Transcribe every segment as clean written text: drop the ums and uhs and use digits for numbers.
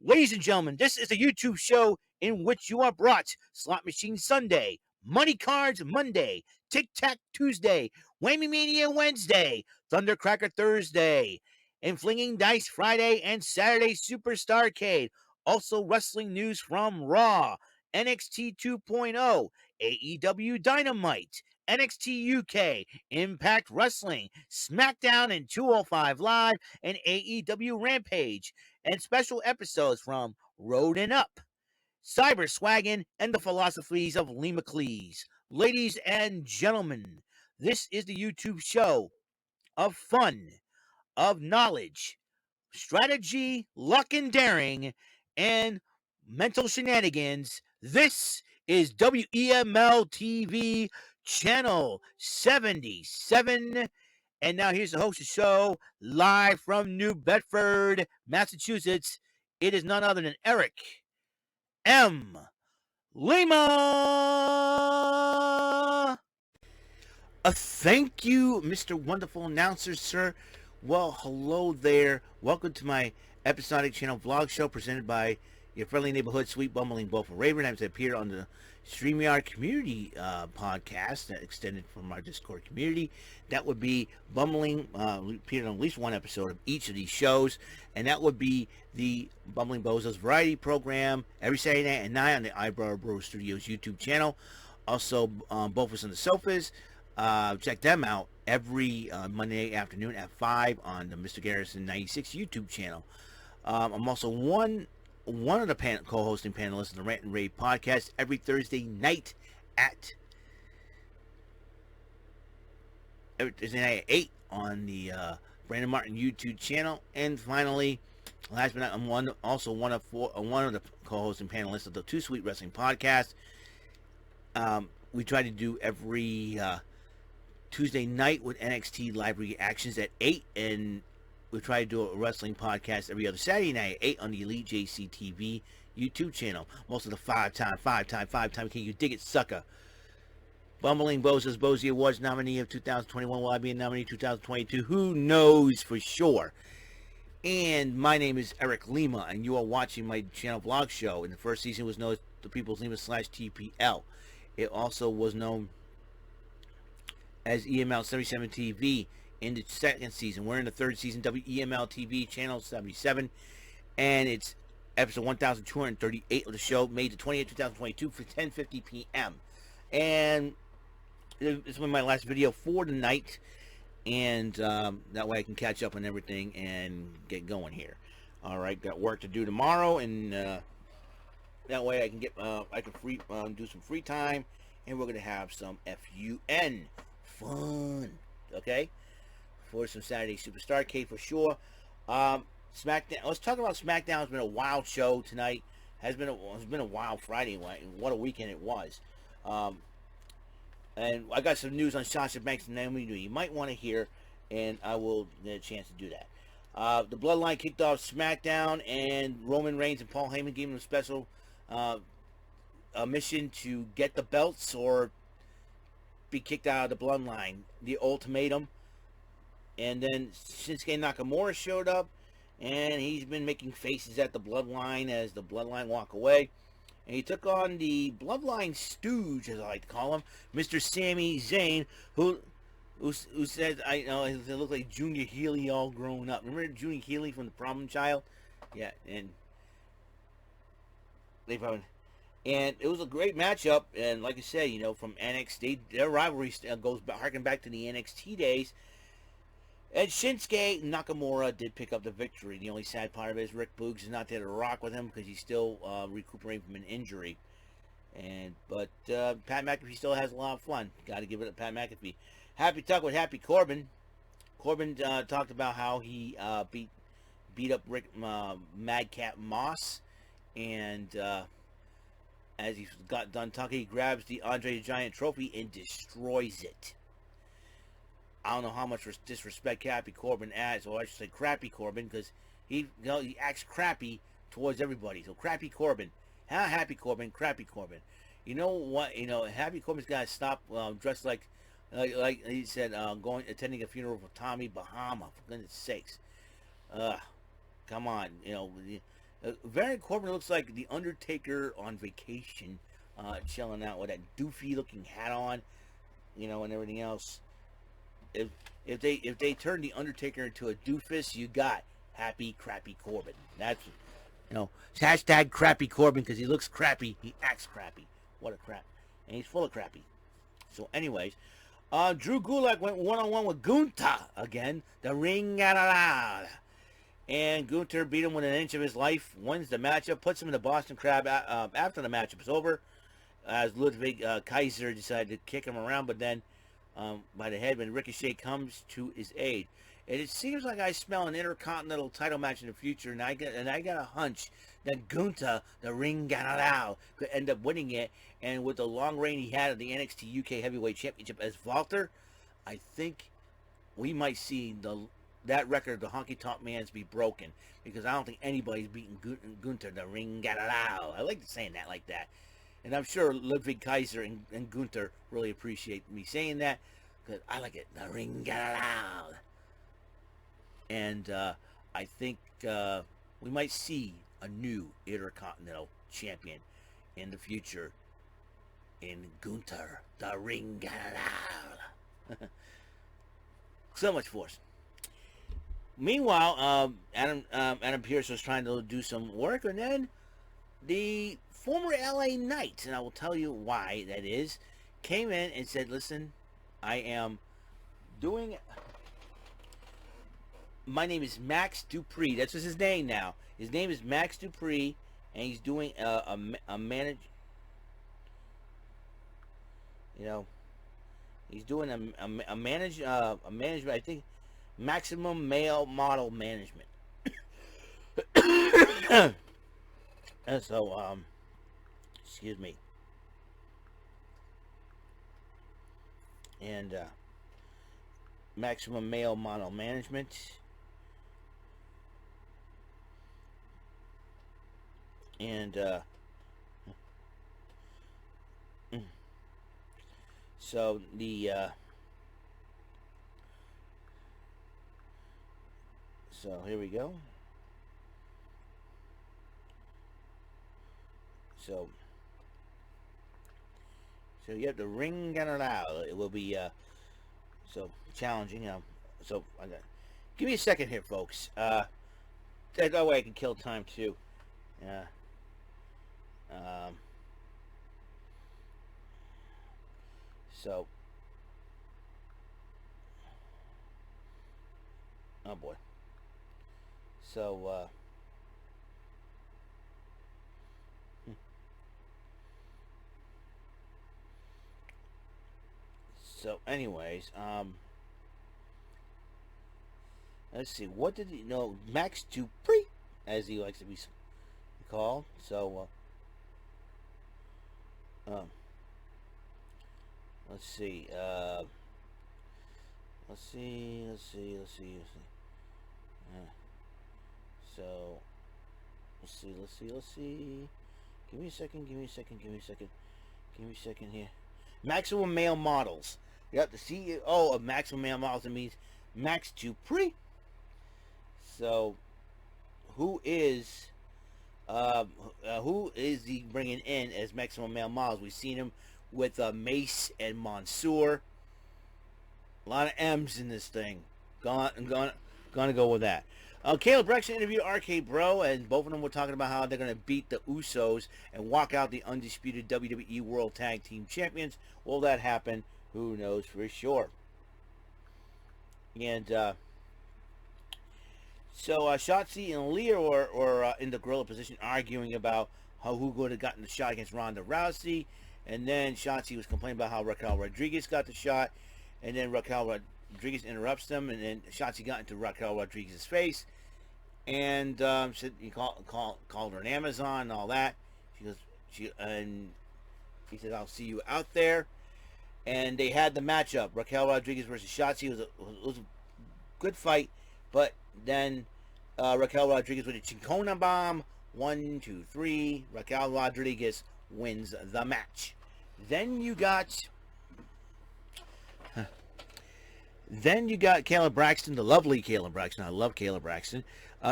Ladies and gentlemen, this is a YouTube show in which you are brought Slot Machine Sunday, Money Cards Monday, Tic Tac Tuesday, Whammy Mania Wednesday, Thundercracker Thursday, and Flinging Dice Friday and Saturday Superstarcade. Also, wrestling news from Raw, NXT 2.0, AEW Dynamite, NXT UK, Impact Wrestling, SmackDown and 205 Live, and AEW Rampage, and special episodes from Road and Up, Cyber Swaggin', and the philosophies of Lee McLeese. Ladies and gentlemen, this is the YouTube show of fun, of knowledge, strategy, luck and daring, and mental shenanigans. This is WEML-TV Channel 77. And now here's the host of the show, live from New Bedford, Massachusetts. It is none other than Eric M. Lima. Thank you, Mr. Wonderful Announcer, sir. Well, hello there. Welcome to my episodic channel vlog show presented by your friendly neighborhood sweet bumbling Beaufort Raven. I've appeared on the StreamYard community podcast that extended from our Discord community. That would be Bumbling, appeared on at least one episode of each of these shows, and that would be the Bumbling Bozos variety program every Saturday night at 9 on the RK-Bro Studios YouTube channel. Also, Both of Us on the Sofas. Check them out every Monday afternoon at 5 on the Mr. Garrison 96 YouTube channel. I'm also one of the co-hosting panelists in the Rant and Rave podcast every Thursday night at 8 on the Brandon Martin YouTube channel. And finally, last but not, I'm one of the co-hosting panelists of the Too Sweet Wrestling podcast. We try to do every Tuesday night with NXT live reactions at 8, and we try to do a wrestling podcast every other Saturday night at 8 on the Elite JC TV YouTube channel. Most of the five-time king, you dig it, sucker. Bumbling Bozos Bozy Awards nominee of 2021. Will I be a nominee 2022? Who knows for sure? And my name is Eric Lima, and you are watching my channel vlog show. In the first season, it was known as The People's Lima / TPL. It also was known as EML-77 TV in the second season. We're in the third season, WEML-TV channel 77, and it's episode 1238 of the show, May the 28th, 2022 for 10:50 p.m. And this was my last video for the night, and that way I can catch up on everything and get going here. All right, got work to do tomorrow, and that way I can get do some free time, and we're gonna have some fun, okay, for some Saturday Superstarcade for sure. SmackDown. Let's talk about SmackDown. It's been a wild show tonight. It's been a wild Friday. What a weekend it was. And I got some news on Sasha Banks and Naomi you might want to hear, and I will get a chance to do that. The Bloodline kicked off SmackDown, and Roman Reigns and Paul Heyman gave them a special mission to get the belts or be kicked out of the Bloodline. The ultimatum. And then Shinsuke Nakamura showed up, and he's been making faces at the Bloodline as the Bloodline walk away. And he took on the Bloodline stooge, as I like to call him, Mr. Sami Zayn, who said, I know, it looked like Junior Healy all grown up. Remember Junior Healy from The Problem Child? Yeah, and it was a great matchup. And like I said, from NXT, their rivalry goes harking back to the NXT days. And Shinsuke Nakamura did pick up the victory. The only sad part of it is Rick Boogs is not there to rock with him because he's still recuperating from an injury. But Pat McAfee still has a lot of fun. Got to give it to Pat McAfee. Happy Talk with Happy Corbin. Corbin talked about how he beat up Madcap Moss. And as he got done talking, he grabs the Andre the Giant trophy and destroys it. I don't know how much disrespect Happy Corbin adds, or I should say Crappy Corbin, because he acts crappy towards everybody. So Crappy Corbin, Happy Corbin, Crappy Corbin. You know what? Happy Corbin's got to stop dressed like he said, attending a funeral for Tommy Bahama. For goodness sakes, come on, Baron Corbin looks like the Undertaker on vacation, chilling out with that doofy looking hat on, and everything else. If they turn the Undertaker into a doofus, you got happy crappy Corbin. That's hashtag crappy Corbin, because he looks crappy, he acts crappy. What a crap, and he's full of crappy. So, anyways, Drew Gulak went one-on-one with Gunther again. The ring got loud. And Gunther beat him within an inch of his life, wins the matchup, puts him in the Boston Crab after the matchup is over, as Ludwig Kaiser decided to kick him around, but then by the head when Ricochet comes to his aid. And it seems like I smell an Intercontinental title match in the future, and I got a hunch that Gunther, the ring got loud, could end up winning it. And with the long reign he had of the NXT UK Heavyweight Championship as Walter, I think we might see that record of the Honky Tonk Man's be broken, because I don't think anybody's beating Gunther, the ring got loud. I like saying that like that. And I'm sure Ludwig Kaiser and Gunther really appreciate me saying that, because I like it. The ring got loud. And I think we might see a new Intercontinental Champion in the future in Gunther, the ring got loud. So much force. Meanwhile, Adam Pearce was trying to do some work, and then the former LA Knight, and I will tell you why that is, came in and said, listen, I am doing... My name is Max Dupree. That's just his name now. His name is Max Dupree, and he's doing a manage... he's doing a management, I think, maximum male model management. And so, excuse me. And maximum male model management. And so the so here we go. So you have the ring got it out. It will be so challenging. So I got. Give me a second here, folks. That way I can kill time too. So, oh boy. So, so anyways, let's see, what did he know? Max Dupree, as he likes to be called. So, let's see. Let's see. So, let's see. Give me a second here. Maximum Male Models. Yep, the CEO of Maximum Male Models. It means Max Dupree. So, who is he bringing in as Maximum Male Models? We've seen him with Mace and Mansoor. A lot of M's in this thing. Gonna go with that. Caleb Braxton interviewed RK-Bro, and both of them were talking about how they're going to beat the Usos and walk out the undisputed WWE World Tag Team Champions. Will that happen? Who knows for sure. And so Shotzi and Leah were in the gorilla position arguing about who would have gotten the shot against Ronda Rousey. And then Shotzi was complaining about how Raquel Rodriguez got the shot. And then Raquel Rodriguez interrupts them. And then Shotzi got into Raquel Rodriguez's face. And said he called her an Amazon and all that. And he said, I'll see you out there. And they had the matchup. Raquel Rodriguez versus Shotzi. It was a good fight. But then Raquel Rodriguez with a Chincona bomb. 1, 2, 3. Raquel Rodriguez wins the match. Then you got Caleb Braxton, the lovely Caleb Braxton. I love Caleb Braxton.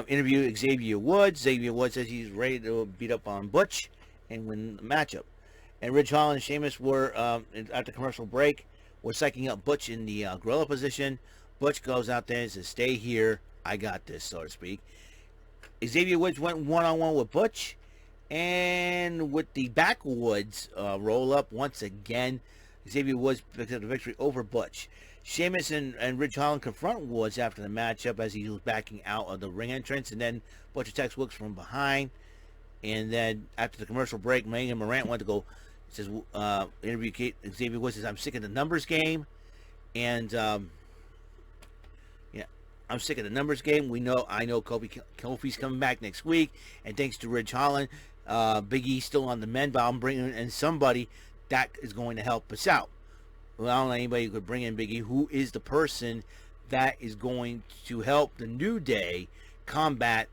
interview Xavier Woods. Xavier Woods says he's ready to beat up on Butch and win the matchup. And Ridge Holland and Sheamus were, at the commercial break, were psyching up Butch in the gorilla position. Butch goes out there and says, stay here. I got this, so to speak. Xavier Woods went one-on-one with Butch. And with the backwoods roll-up, once again, Xavier Woods picked up the victory over Butch. Sheamus and Ridge Holland confront Woods after the matchup as he was backing out of the ring entrance. And then Butch attacks Woods from behind. And then after the commercial break, Megan Morant went to go, says, interview Xavier Woods says, I'm sick of the numbers game. And, I'm sick of the numbers game. I know Kofi's coming back next week. And thanks to Ridge Holland, Big E's still on the men, but I'm bringing in somebody that is going to help us out. Well, I don't know anybody who could bring in Big E. Who is the person that is going to help the New Day combat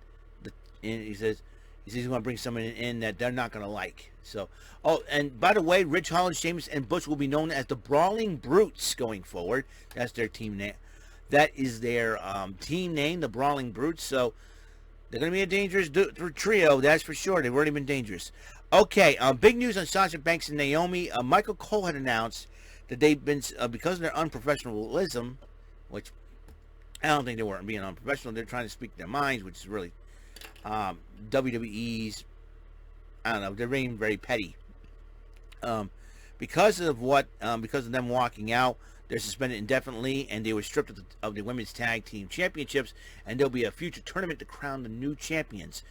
and he says he's going to bring someone in that they're not going to like. So, and by the way, Ridge Holland, Sheamus, and Butch will be known as the Brawling Brutes going forward. That's their team name. That is their team name, the Brawling Brutes. So they're going to be a dangerous trio, that's for sure. They've already been dangerous. Okay, big news on Sasha Banks and Naomi. Michael Cole had announced that they've been, because of their unprofessionalism, which I don't think they weren't being unprofessional. They're trying to speak their minds, which is really WWE's, I don't know, they're being very petty. Because of them walking out, they're suspended indefinitely, and they were stripped of the women's tag team championships, and there'll be a future tournament to crown the new champions.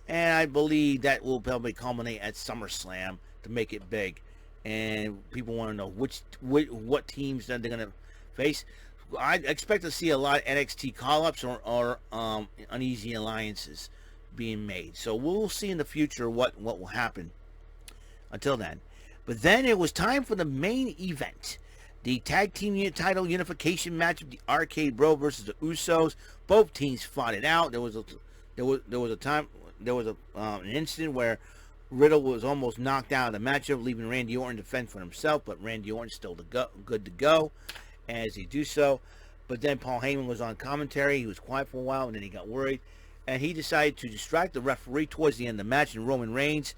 And I believe that will probably culminate at SummerSlam to make it big. And people want to know what teams that they're going to face. I expect to see a lot of NXT call-ups or uneasy alliances being made. So we'll see in the future what will happen until then. But then it was time for the main event. The tag team title unification match of the RK-Bro versus the Usos. Both teams fought it out. There was an incident where Riddle was almost knocked out of the matchup, leaving Randy Orton to fend for himself, but Randy Orton's still good to go as he do so. But then Paul Heyman was on commentary. He was quiet for a while, and then he got worried, and he decided to distract the referee towards the end of the match, and Roman Reigns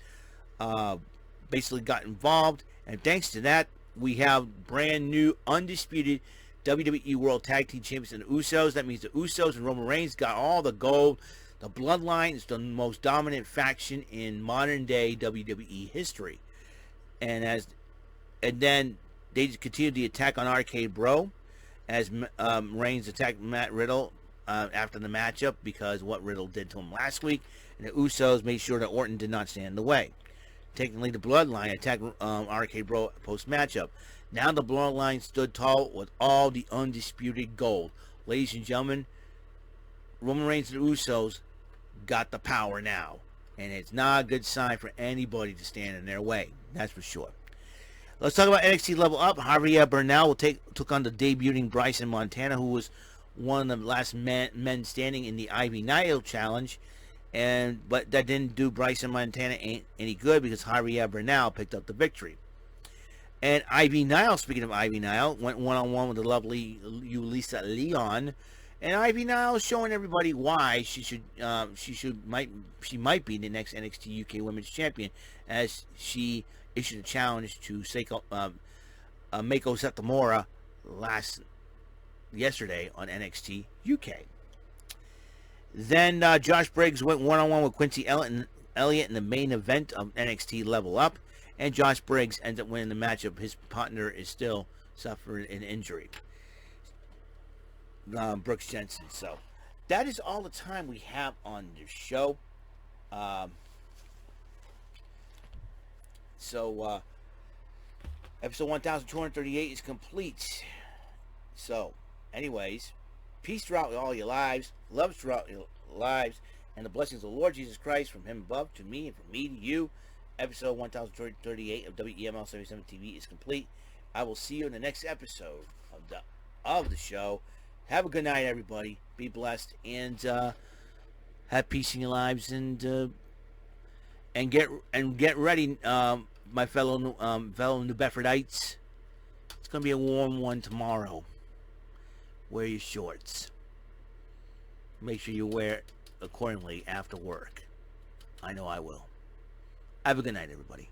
basically got involved. And thanks to that, we have brand new undisputed WWE World Tag Team Champions and the Usos. That means the Usos and Roman Reigns got all the gold. The Bloodline is the most dominant faction in modern day WWE history. And then they continued the attack on RK-Bro as Reigns attacked Matt Riddle after the matchup because what Riddle did to him last week. And the Usos made sure that Orton did not stand in the way. Technically, the Bloodline attacked RK-Bro post-matchup. Now the Bloodline stood tall with all the undisputed gold. Ladies and gentlemen, Roman Reigns and the Usos got the power now. And it's not a good sign for anybody to stand in their way. That's for sure. Let's talk about NXT Level Up. Javier Bernal took on the debuting Bryson Montana, who was one of the last men standing in the Ivy Nile challenge. But that didn't do Bryson Montana any good because Javier Bernal picked up the victory. And Ivy Nile, speaking of Ivy Nile, went one-on-one with the lovely Yulisa Leon. And Ivy Nile is showing everybody why she might be the next NXT UK Women's Champion, as she issued a challenge to Mako Satomura yesterday on NXT UK. Then Josh Briggs went one-on-one with Quincy Elliot in the main event of NXT Level Up, and Josh Briggs ends up winning the matchup. His partner is still suffering an injury, Brooks Jensen. So that is all the time we have on the show. Episode 1238 is complete. So, anyways, peace throughout all your lives, love throughout your lives, and the blessings of the Lord Jesus Christ from him above to me and from me to you. Episode 1038 of WEML-77 TV is complete. I will see you in the next episode of the show. Have a good night, everybody. Be blessed, and have peace in your lives, and get ready, my fellow New Bedfordites. It's gonna be a warm one tomorrow. Wear your shorts. Make sure you wear accordingly after work. I know I will. Have a good night, everybody.